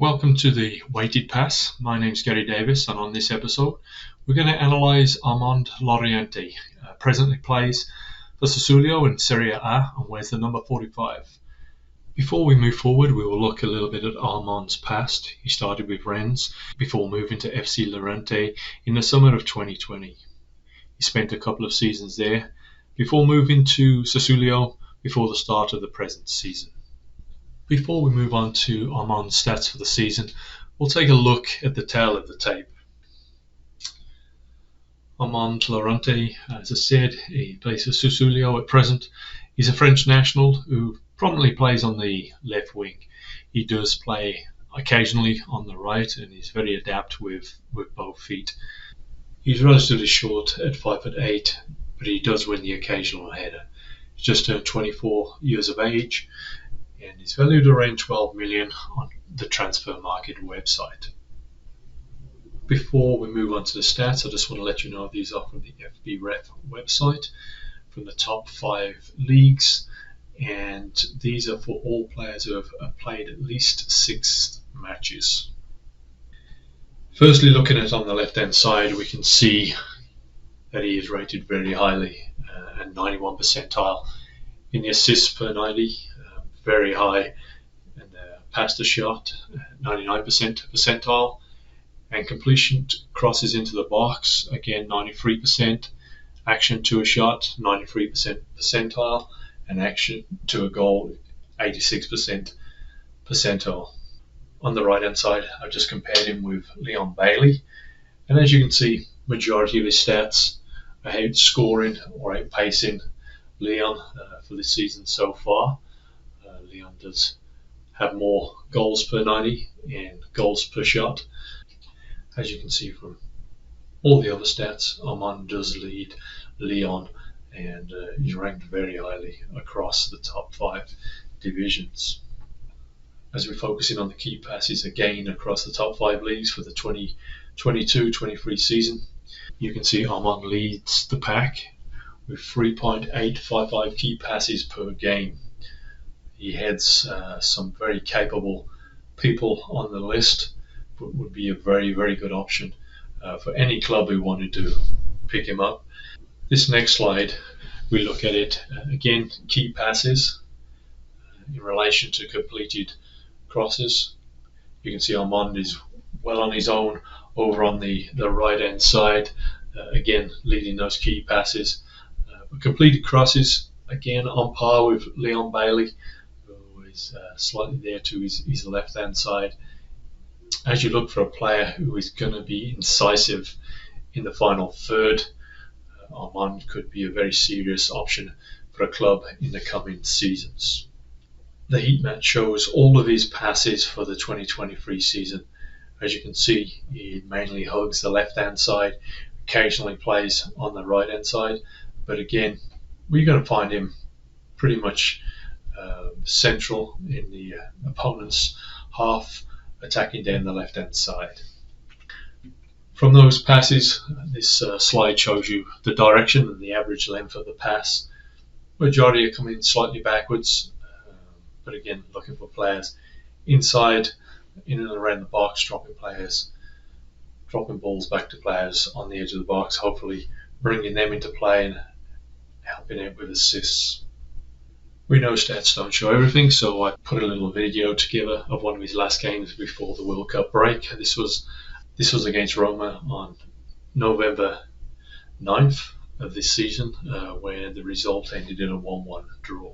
Welcome to the Weighted Pass. My name's Gary Davis, and on this episode, we're going to analyse Armand Laurienté. Presently plays for Sassuolo in Serie A and wears the number 45. Before we move forward, we will look a little bit at Armand's past. He started with Rennes before moving to FC Laurente in the summer of 2020. He spent a couple of seasons there before moving to Sassuolo before the start of the present season. Before we move on to Armand's stats for the season, we'll take a look at the tail of the tape. Armand Laurente, as I said, he plays for Sassuolo at present. He's a French national who prominently plays on the left wing. He does play occasionally on the right and he's very adept with both feet. He's relatively short at 5'8", but he does win the occasional header. He's just turned 24 years of age and is valued around 12 million on the transfer market website. Before we move on to the stats, I just want to let you know these are from the FBref website, from the top 5 leagues, and these are for all players who have played at least 6 matches. Firstly, looking at on the left hand side, we can see that he is rated very highly at 91 percentile in the assists per 90, very high, and pass the shot 99% percentile, and completion crosses into the box again 93%, action to a shot 93% percentile, and action to a goal 86% percentile. On the right hand side, I've just compared him with Leon Bailey, and as you can see, majority of his stats are outscoring or outpacing Leon for this season so far. Leon does have more goals per 90 and goals per shot. As you can see from all the other stats, Armand does lead Leon and he's ranked very highly across the top 5 divisions. As we're focusing on the key passes again across the top 5 leagues for the 2022-23 season, you can see Armand leads the pack with 3.855 key passes per game. He heads some very capable people on the list, but would be a very, very good option for any club who wanted to pick him up. This next slide, we look at it again, key passes in relation to completed crosses. You can see Armand is well on his own over on the right hand side, again leading those key passes. But completed crosses, again on par with Leon Bailey, who is slightly there to his left hand side. As you look for a player who is going to be incisive in the final third, Armand could be a very serious option for a club in the coming seasons. The heat map shows all of his passes for the 2023 season. As you can see, he mainly hugs the left hand side, occasionally plays on the right hand side, but again, we're going to find him pretty much central in the opponent's half, attacking down the left hand side. From those passes, this slide shows you the direction and the average length of the pass. Majority are coming slightly backwards, but again looking for players inside, in and around the box, dropping balls back to players on the edge of the box, hopefully bringing them into play and helping out with assists. We know stats don't show everything, so I put a little video together of one of his last games before the World Cup break. This was against Roma on November 9th of this season, where the result ended in a 1-1 draw.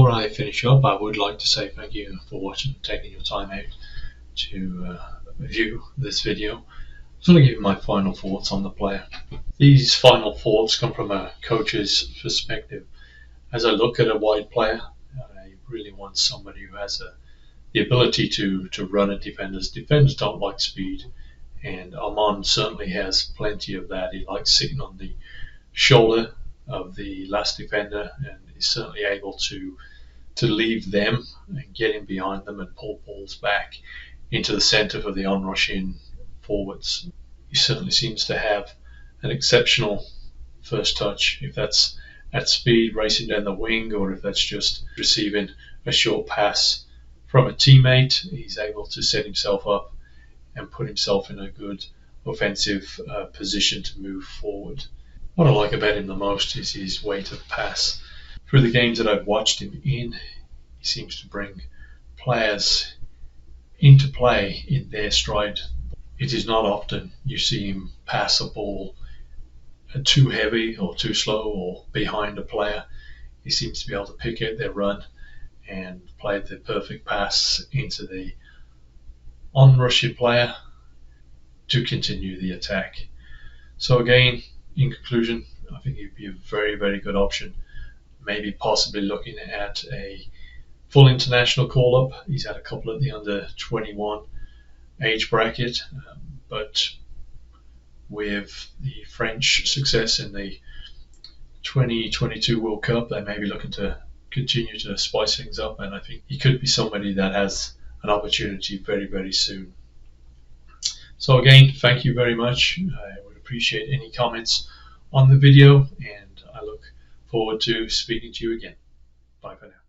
before I finish up, I would like to say thank you for watching and taking your time out to view this video. I'm going to give you my final thoughts on the player. These final thoughts come from a coach's perspective. As I look at a wide player, I really want somebody who has the ability to run at defenders. Defenders don't like speed, and Armand certainly has plenty of that. He likes sitting on the shoulder of the last defender, and he's certainly able to leave them and get in behind them and pull balls back into the centre for the onrushing forwards. He certainly seems to have an exceptional first touch, if that's at speed racing down the wing or if that's just receiving a short pass from a teammate. He's able to set himself up and put himself in a good offensive position to move forward. What I like about him the most is his way to pass. Through the games that I've watched him in, he seems to bring players into play in their stride. It is not often you see him pass a ball too heavy or too slow or behind a player. He seems to be able to pick out their run and play the perfect pass into the onrushing player to continue the attack. So again, in conclusion, I think he'd be a very, very good option. Maybe possibly looking at a full international call-up. He's had a couple at the under 21 age bracket, but with the French success in the 2022 World Cup, they may be looking to continue to spice things up, and I think he could be somebody that has an opportunity very, very soon. So again, thank you very much. I would appreciate any comments on the video, and I look forward to speaking to you again. Bye for now.